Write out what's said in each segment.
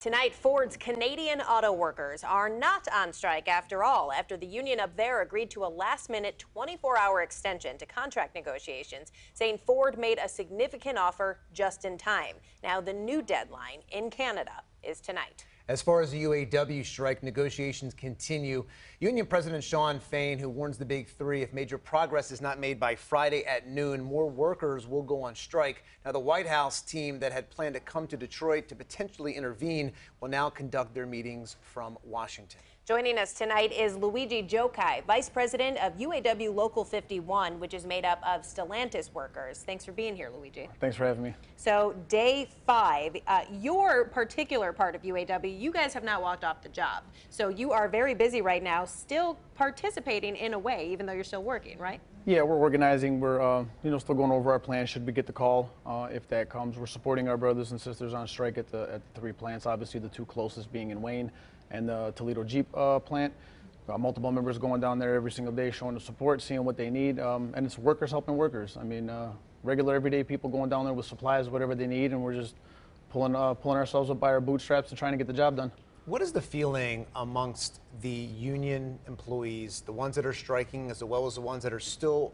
Tonight, Ford's Canadian auto workers are not on strike after all, after the union up there agreed to a last-minute 24-hour extension to contract negotiations, saying Ford made a significant offer just in time. Now, the new deadline in Canada is tonight. As far as the UAW strike, negotiations continue. Union President Shawn Fain, who warns the Big Three if major progress is not made by Friday at noon, more workers will go on strike. Now, the White House team that had planned to come to Detroit to potentially intervene will now conduct their meetings from Washington. Joining us tonight is Luigi Gjokaj, Vice President of UAW Local 51, which is made up of Stellantis workers. Thanks for being here, Luigi. Thanks for having me. So, day 5, your particular part of UAW, you guys have not walked off the job. So you are very busy right now, still participating in a way, even though you're still working, right? Yeah, we're organizing. We're still going over our plan. Should we get the call, if that comes. We're supporting our brothers and sisters on strike at the 3 plants. Obviously, the 2 closest being in Wayne and the Toledo Jeep plant. Got multiple members going down there every single day, showing the support, seeing what they need, and it's workers helping workers. I mean, regular everyday people going down there with supplies, whatever they need, and we're just pulling ourselves up by our bootstraps and trying to get the job done. What is the feeling amongst the union employees, the ones that are striking as well as the ones that are still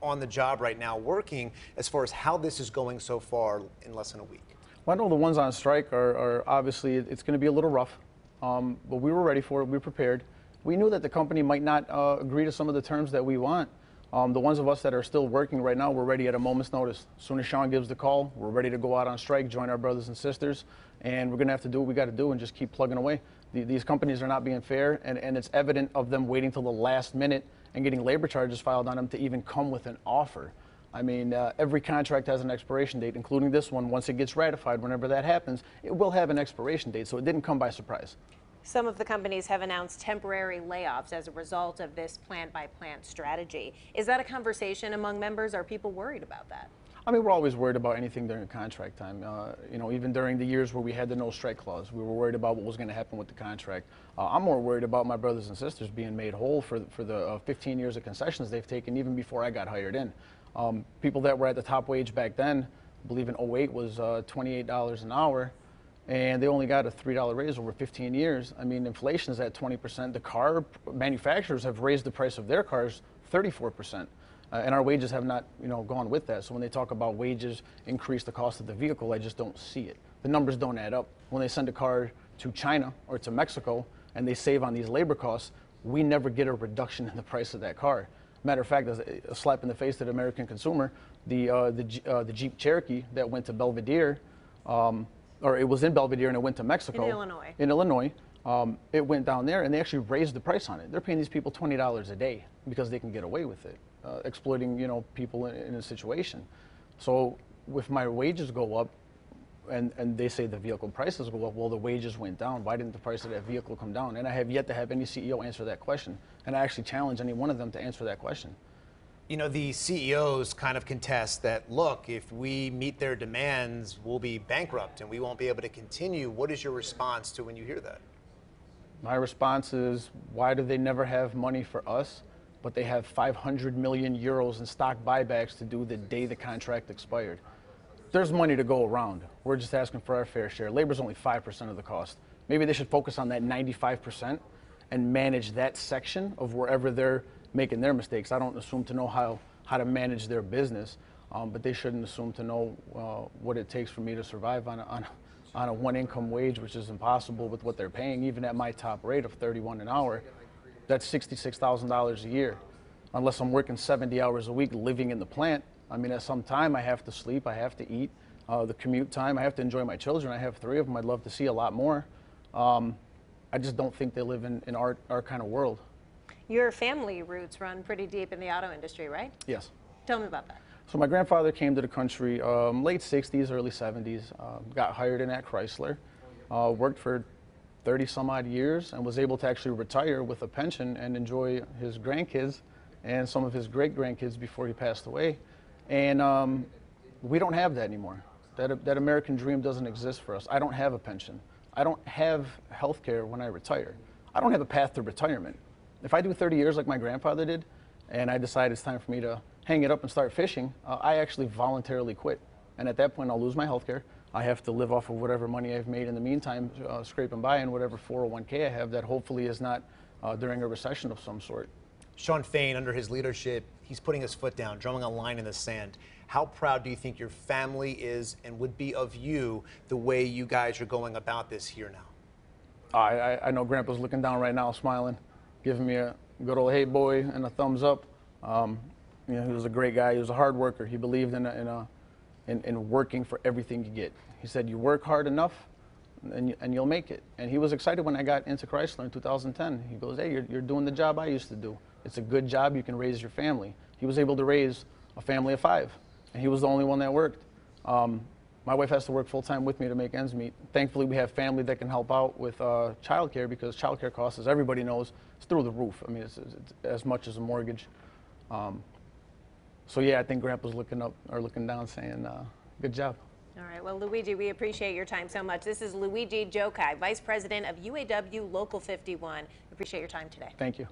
on the job right now working, as far as how this is going so far in less than a week? Well, I know the ones on strike are obviously, it's going to be a little rough, but we were ready for it. We were prepared. We knew that the company might not agree to some of the terms that we want. The ones of us that are still working right now, we're ready at a moment's notice. As soon as Shawn gives the call, we're ready to go out on strike, join our brothers and sisters, and we're going to have to do what we got to do and just keep plugging away. These companies are not being fair, and it's evident of them waiting till the last minute and getting labor charges filed on them to even come with an offer. I mean, every contract has an expiration date, including this one. Once it gets ratified, whenever that happens, it will have an expiration date, so it didn't come by surprise. Some of the companies have announced temporary layoffs as a result of this plant-by-plant strategy. Is that a conversation among members? Are people worried about that? I mean, we're always worried about anything during contract time. Even during the years where we had the no strike clause, we were worried about what was going to happen with the contract. I'm more worried about my brothers and sisters being made whole for the 15 years of concessions they've taken, even before I got hired in. People that were at the top wage back then, I believe in '08 was $28 an hour. And they only got a $3 raise over 15 years. I mean, inflation is at 20%. The car manufacturers have raised the price of their cars 34%. And our wages have not, gone with that. So when they talk about wages increase the cost of the vehicle, I just don't see it. The numbers don't add up. When they send a car to China or to Mexico and they save on these labor costs, we never get a reduction in the price of that car. Matter of fact, as a slap in the face to the American consumer, the Jeep Cherokee that went to Belvedere, or it was in Belvedere and it went to Mexico. In Illinois. It went down there and they actually raised the price on it. They're paying these people $20 a day because they can get away with it, exploiting, people in a situation. So if my wages go up and they say the vehicle prices go up, well, the wages went down. Why didn't the price of that vehicle come down? And I have yet to have any CEO answer that question. And I actually challenge any one of them to answer that question. The CEOs kind of contest that, look, if we meet their demands, we'll be bankrupt and we won't be able to continue. What is your response to when you hear that? My response is, why do they never have money for us, but they have 500 million euros in stock buybacks to do the day the contract expired? There's money to go around. We're just asking for our fair share. Labor's only 5% of the cost. Maybe they should focus on that 95% and manage that section of wherever they're making their mistakes. I don't assume to know how to manage their business, but they shouldn't assume to know what it takes for me to survive on a one-income wage, which is impossible with what they're paying. Even at my top rate of $31 an hour, that's $66,000 a year. Unless I'm working 70 hours a week living in the plant, I mean, at some time I have to sleep, I have to eat, the commute time, I have to enjoy my children. I have 3 of them. I'd love to see a lot more. I just don't think they live in our kind of world. Your family roots run pretty deep in the auto industry, right? Yes. Tell me about that. So my grandfather came to the country late 60s, early 70s, got hired in at Chrysler, worked for 30 some odd years and was able to actually retire with a pension and enjoy his grandkids and some of his great grandkids before he passed away. And we don't have that anymore. That American dream doesn't exist for us. I don't have a pension. I don't have health care when I retire. I don't have a path to retirement. If I do 30 years like my grandfather did, and I decide it's time for me to hang it up and start fishing, I actually voluntarily quit. And at that point, I'll lose my health care, I have to live off of whatever money I've made in the meantime, scraping by, and whatever 401k I have that hopefully is not during a recession of some sort. Shawn Fain, under his leadership, he's putting his foot down, drawing a line in the sand. How proud do you think your family is and would be of you the way you guys are going about this here now? I know Grandpa's looking down right now, smiling, giving me a good old hey boy and a thumbs up. You know, he was a great guy. He was a hard worker. He believed in working for everything you get. He said, you work hard enough and you'll make it. And he was excited when I got into Chrysler in 2010. He goes, hey, you're doing the job I used to do. It's a good job. You can raise your family. He was able to raise a family of 5, and he was the only one that worked. My wife has to work full-time with me to make ends meet. Thankfully, we have family that can help out with childcare, because childcare costs, as everybody knows, is through the roof. I mean, it's as much as a mortgage. So yeah, I think Grandpa's looking up or looking down saying, good job. All right, well, Luigi, we appreciate your time so much. This is Luigi Gjokaj, Vice President of UAW Local 51. We appreciate your time today. Thank you.